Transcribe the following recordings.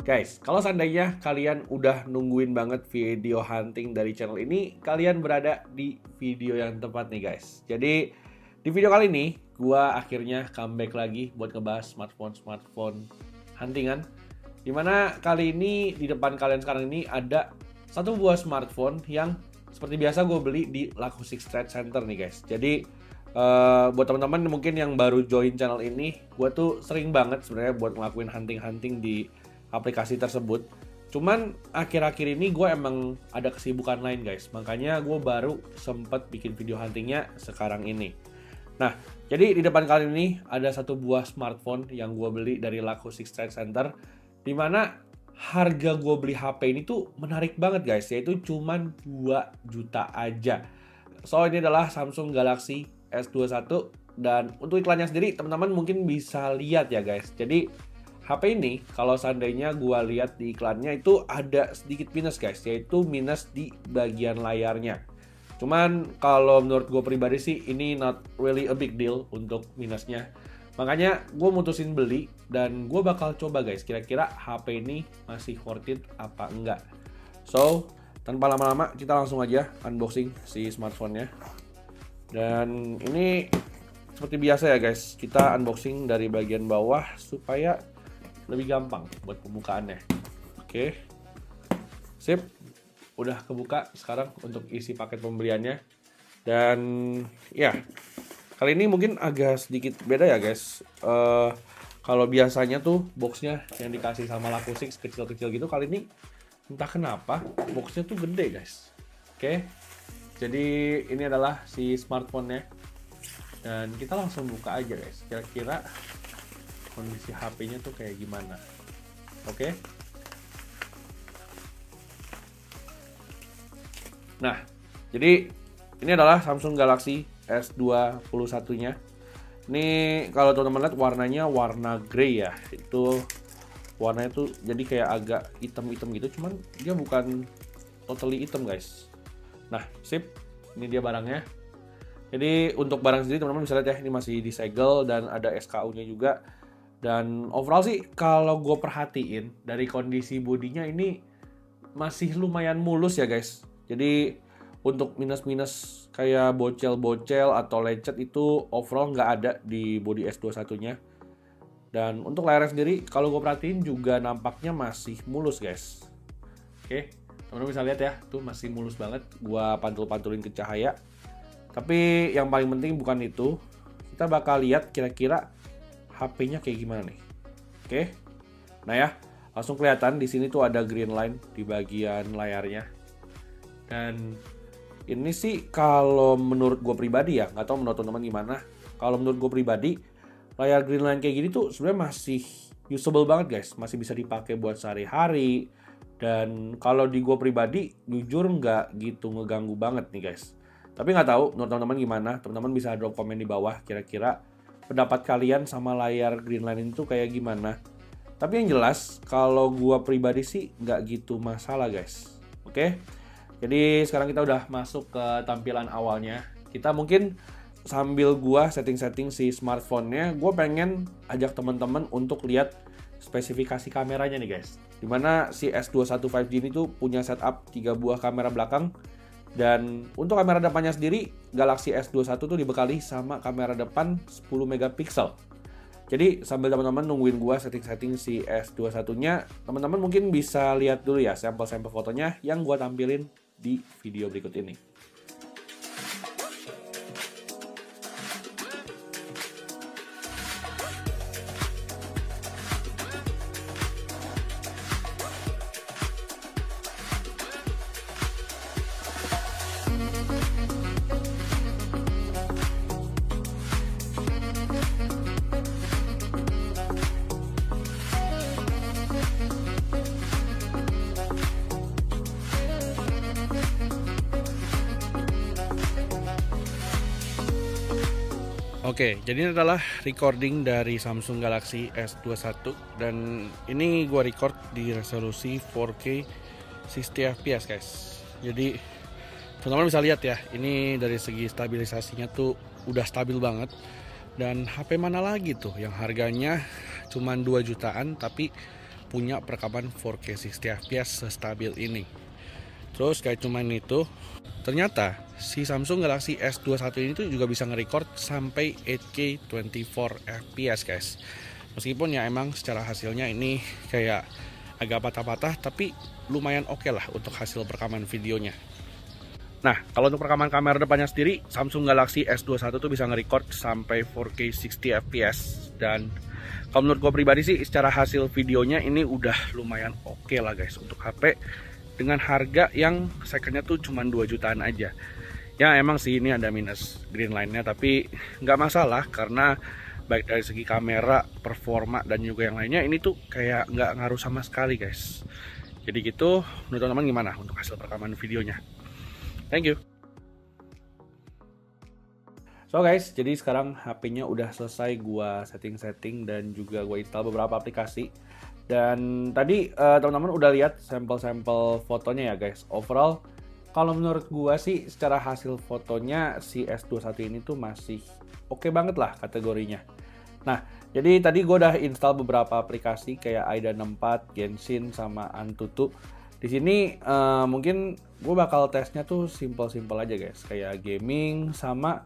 Guys, kalau seandainya kalian udah nungguin banget video hunting dari channel ini, kalian berada di video yang tepat nih guys. Jadi di video kali ini, gua akhirnya comeback lagi buat ngebahas smartphone huntingan. Dimana kali ini di depan kalian sekarang ini ada satu buah smartphone yang seperti biasa gue beli di Lakusix Trade Center nih guys. Jadi buat teman-teman mungkin yang baru join channel ini, gue tuh sering banget sebenarnya buat ngelakuin hunting-hunting di aplikasi tersebut. Cuman akhir-akhir ini gue emang ada kesibukan lain guys, makanya gue baru sempet bikin video huntingnya sekarang ini. Nah, jadi di depan kalian ini ada satu buah smartphone yang gue beli dari Lakusix Trade Center, dimana harga gue beli HP ini tuh menarik banget guys, yaitu cuman 2 juta aja. So ini adalah Samsung Galaxy S21, dan untuk iklannya sendiri teman-teman mungkin bisa lihat ya guys. Jadi HP ini kalau seandainya gua lihat di iklannya itu ada sedikit minus guys, yaitu minus di bagian layarnya. Cuman kalau menurut gue pribadi sih ini not really a big deal untuk minusnya. Makanya gue mutusin beli dan gue bakal coba guys, kira-kira HP ini masih worth it apa enggak. So tanpa lama-lama kita langsung aja unboxing si smartphone-nya. Dan ini seperti biasa ya guys, kita unboxing dari bagian bawah supaya lebih gampang buat pembukaannya. Oke, sip, udah kebuka sekarang untuk isi paket pembeliannya. Dan ya, kali ini mungkin agak sedikit beda ya guys. Kalau biasanya tuh boxnya yang dikasih sama Lakusix kecil-kecil gitu, kali ini entah kenapa boxnya tuh gede guys. Oke, jadi ini adalah si smartphone-nya. Dan kita langsung buka aja guys, kira-kira kondisi HP-nya tuh kayak gimana. Oke. Nah, jadi ini adalah Samsung Galaxy S21-nya. Ini kalau teman-teman lihat warnanya warna grey ya. Itu warnanya tuh jadi kayak agak hitam-hitam gitu, cuman dia bukan totally hitam guys. Nah, sip. Ini dia barangnya. Jadi untuk barang sendiri teman-teman bisa lihat ya, ini masih disegel dan ada SKU-nya juga. Dan overall sih kalau gue perhatiin dari kondisi bodinya ini masih lumayan mulus ya guys. Jadi untuk minus-minus kayak bocel-bocel atau lecet itu overall nggak ada di body S21-nya. Dan untuk layarnya sendiri kalau gue perhatiin juga nampaknya masih mulus guys. Oke, teman-teman bisa lihat ya, tuh masih mulus banget. Gue pantul-pantulin ke cahaya. Tapi yang paling penting bukan itu. Kita bakal lihat kira-kira HP-nya kayak gimana nih. Oke. Nah ya, langsung kelihatan di sini tuh ada green line di bagian layarnya. Dan ini sih kalau menurut gue pribadi ya, nggak tahu menurut teman-teman gimana. Kalau menurut gue pribadi, layar green line kayak gini tuh sebenarnya masih usable banget guys, masih bisa dipakai buat sehari-hari. Dan kalau di gue pribadi, jujur nggak gitu ngeganggu banget nih guys. Tapi nggak tahu menurut teman-teman gimana. Teman-teman bisa drop komen di bawah kira-kira pendapat kalian sama layar green line itu kayak gimana. Tapi yang jelas kalau gua pribadi sih nggak gitu masalah guys. Oke, jadi sekarang kita udah masuk ke tampilan awalnya. Kita mungkin sambil gua setting-setting si smartphone-nya, gua pengen ajak teman-teman untuk lihat spesifikasi kameranya nih guys. Dimana si S21 5G ini tuh punya setup 3 buah kamera belakang. Dan untuk kamera depannya sendiri, Galaxy S21 tuh dibekali sama kamera depan 10 megapiksel. Jadi sambil teman-teman nungguin gua setting-setting si S21-nya, teman-teman mungkin bisa lihat dulu ya sampel-sampel fotonya yang gua tampilin di video berikut ini. Oke, jadi ini adalah recording dari Samsung Galaxy S21 dan ini gua record di resolusi 4K 60 fps guys. Jadi teman-teman bisa lihat ya, ini dari segi stabilisasinya tuh udah stabil banget. Dan HP mana lagi tuh yang harganya cuma 2 jutaan tapi punya perekaman 4K 60 fps sestabil ini. Terus kayak cuman itu, ternyata si Samsung Galaxy S21 ini tuh juga bisa nge-record sampai 8K 24 fps guys. Meskipun ya emang secara hasilnya ini kayak agak patah-patah, tapi lumayan oke lah untuk hasil perekaman videonya. Nah, kalau untuk rekaman kamera depannya sendiri, Samsung Galaxy S21 tuh bisa nge-record sampai 4K 60 fps. Dan kalau menurut gue pribadi sih, secara hasil videonya ini udah lumayan oke lah guys untuk HP dengan harga yang secondnya tuh cuma 2 jutaan aja. Ya emang sih ini ada minus green line-nya, tapi nggak masalah karena baik dari segi kamera, performa, dan juga yang lainnya ini tuh kayak nggak ngaruh sama sekali guys. Jadi gitu, menurut teman-teman gimana untuk hasil perekaman videonya? Thank you. So guys, jadi sekarang HP-nya udah selesai gua setting-setting dan juga gua install beberapa aplikasi. Dan tadi teman-teman udah lihat sampel-sampel fotonya ya guys. Overall, kalau menurut gua sih secara hasil fotonya si S21 ini tuh masih oke banget lah kategorinya. Nah, jadi tadi gua udah install beberapa aplikasi kayak AIDA 64, Genshin, sama Antutu. Di sini mungkin gue bakal tesnya tuh simple-simple aja guys, kayak gaming sama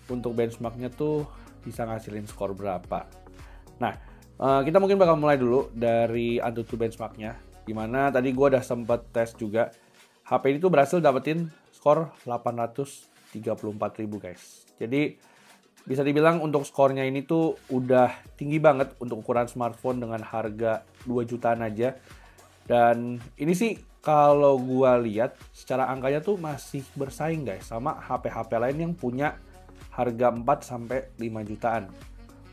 untuk benchmarknya tuh bisa ngasilin skor berapa. Nah, kita mungkin bakal mulai dulu dari Antutu benchmarknya, dimana tadi gue udah sempet tes juga. HP ini tuh berhasil dapetin skor 834.000 guys. Jadi bisa dibilang untuk skornya ini tuh udah tinggi banget untuk ukuran smartphone dengan harga 2 jutaan aja. Dan ini sih kalau gua lihat secara angkanya tuh masih bersaing guys sama HP-HP lain yang punya harga 4 sampai 5 jutaan.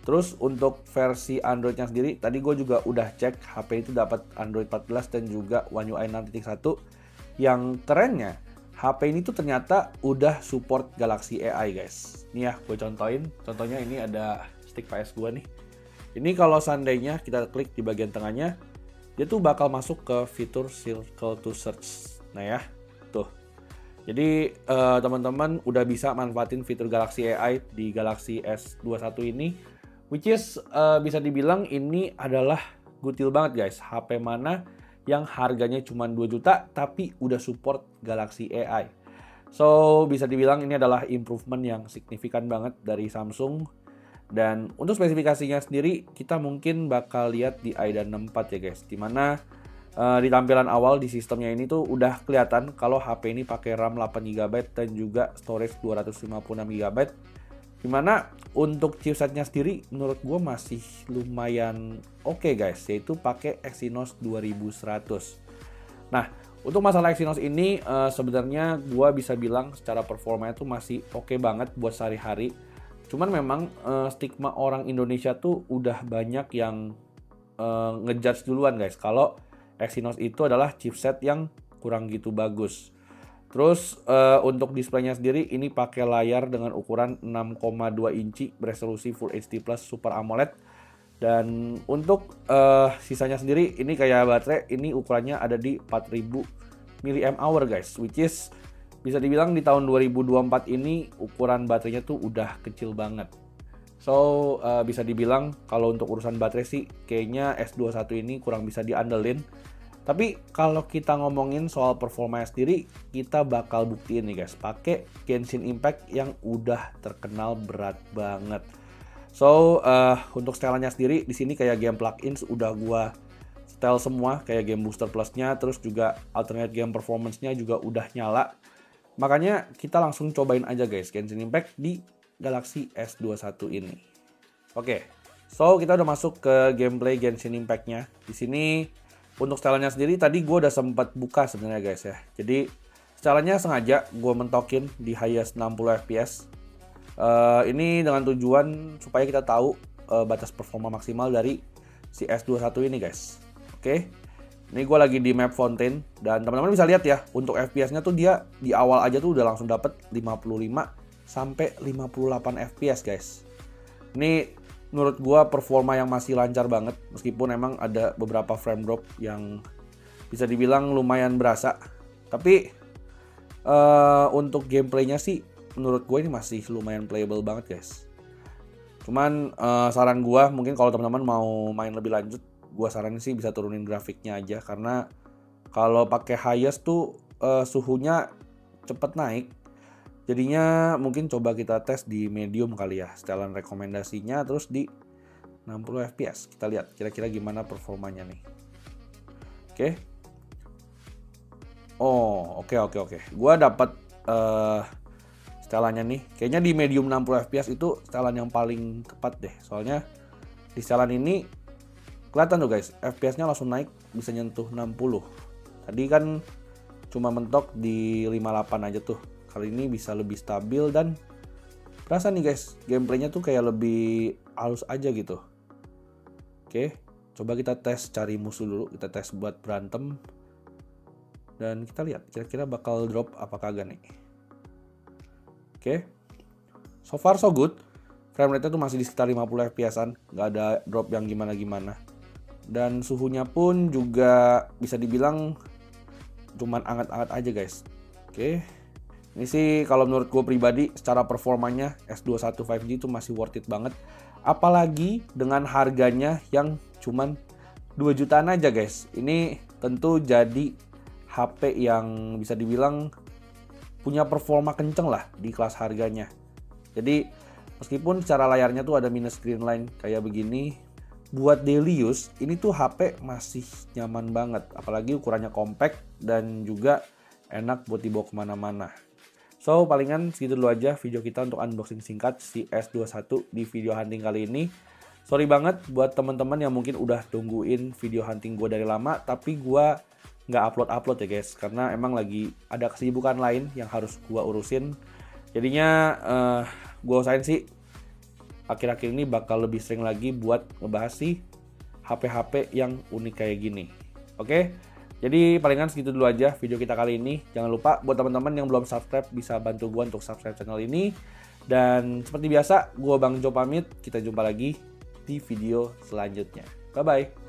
Terus untuk versi Androidnya sendiri tadi gue juga udah cek, HP itu dapat Android 14 dan juga One UI 6.1. Yang kerennya HP ini tuh ternyata udah support Galaxy AI guys. Nih ya, gue contohin. Contohnya ini ada stick PS gue nih. Ini kalau seandainya kita klik di bagian tengahnya, dia tuh bakal masuk ke fitur Circle to Search. Nah ya, tuh. Jadi teman-teman udah bisa manfaatin fitur Galaxy AI di Galaxy S21 ini, which is bisa dibilang ini adalah gokil banget guys. HP mana yang harganya cuma 2 juta tapi udah support Galaxy AI. So bisa dibilang ini adalah improvement yang signifikan banget dari Samsung. Dan untuk spesifikasinya sendiri kita mungkin bakal lihat di AIDA 64 ya guys, dimana di tampilan awal di sistemnya ini tuh udah kelihatan kalau HP ini pakai RAM 8GB dan juga storage 256GB. Dimana untuk chipsetnya sendiri menurut gue masih lumayan oke guys, yaitu pakai Exynos 2100. Nah, untuk masalah Exynos ini sebenarnya gue bisa bilang secara performanya tuh masih oke banget buat sehari-hari. Cuman memang stigma orang Indonesia tuh udah banyak yang ngejudge duluan guys kalau Exynos itu adalah chipset yang kurang gitu bagus. Terus untuk displaynya sendiri ini pakai layar dengan ukuran 6,2 inci beresolusi Full HD Plus Super AMOLED. Dan untuk sisanya sendiri ini kayak baterai ini ukurannya ada di 4000 mAh guys, which is bisa dibilang di tahun 2024 ini ukuran baterainya tuh udah kecil banget. So bisa dibilang kalau untuk urusan baterai sih kayaknya S21 ini kurang bisa diandelin. Tapi kalau kita ngomongin soal performanya sendiri, kita bakal buktiin nih guys pakai Genshin Impact yang udah terkenal berat banget. So untuk setelannya sendiri di sini kayak game plugins udah gua setel semua, kayak game booster plusnya, terus juga alternate game performance-nya juga udah nyala. Makanya kita langsung cobain aja guys Genshin Impact di Galaxy S21 ini. Oke, so kita udah masuk ke gameplay Genshin Impact-nya. Di sini untuk setelannya sendiri tadi gue udah sempat buka sebenarnya guys ya. Jadi setelannya sengaja gue mentokin di highest 60 fps. Ini dengan tujuan supaya kita tahu batas performa maksimal dari si S21 ini guys. Oke. Ini gue lagi di map Fontaine dan teman-teman bisa lihat ya untuk FPS-nya tuh dia di awal aja tuh udah langsung dapet 55 sampai 58 FPS guys. Ini menurut gue performa yang masih lancar banget meskipun emang ada beberapa frame drop yang bisa dibilang lumayan berasa. Tapi untuk gameplaynya sih menurut gue ini masih lumayan playable banget guys. Cuman saran gue mungkin kalau teman-teman mau main lebih lanjut gua saranin sih bisa turunin grafiknya aja, karena kalau pakai highest tuh suhunya cepet naik. Jadinya mungkin coba kita tes di medium kali ya, setelan rekomendasinya, terus di 60 fps. Kita lihat kira-kira gimana performanya nih. Oke. Oh, oke. Gua dapat setelannya nih. Kayaknya di medium 60 fps itu setelan yang paling tepat deh. Soalnya di setelan ini kelihatan tuh guys, fps-nya langsung naik bisa nyentuh 60. Tadi kan cuma mentok di 58 aja tuh. Kali ini bisa lebih stabil dan berasa nih guys, gameplaynya tuh kayak lebih halus aja gitu. Oke, coba kita tes cari musuh dulu. Kita tes buat berantem. Dan kita lihat kira-kira bakal drop apa kagak nih. Oke, so far so good. Frame rate-nya tuh masih di sekitar 50 fps-an. Nggak ada drop yang gimana-gimana. Dan suhunya pun juga bisa dibilang cuman anget-anget aja guys. Oke. Ini sih kalau menurut gue pribadi secara performanya S21 5G itu masih worth it banget. Apalagi dengan harganya yang cuman 2 jutaan aja guys. Ini tentu jadi HP yang bisa dibilang punya performa kenceng lah di kelas harganya. Jadi meskipun secara layarnya tuh ada minus screen line kayak begini, buat daily use ini tuh HP masih nyaman banget, apalagi ukurannya compact dan juga enak buat dibawa kemana-mana. So palingan segitu dulu aja video kita untuk unboxing singkat si S21 di video hunting kali ini. Sorry banget buat teman-teman yang mungkin udah tungguin video hunting gue dari lama, tapi gue nggak upload ya guys, karena emang lagi ada kesibukan lain yang harus gue urusin. Jadinya gue usahain sih akhir-akhir ini bakal lebih sering lagi buat ngebahas sih HP-HP yang unik kayak gini. Oke, jadi palingan segitu dulu aja video kita kali ini. Jangan lupa buat teman-teman yang belum subscribe bisa bantu gue untuk subscribe channel ini. Dan seperti biasa, gue Bang Jo pamit. Kita jumpa lagi di video selanjutnya. Bye-bye.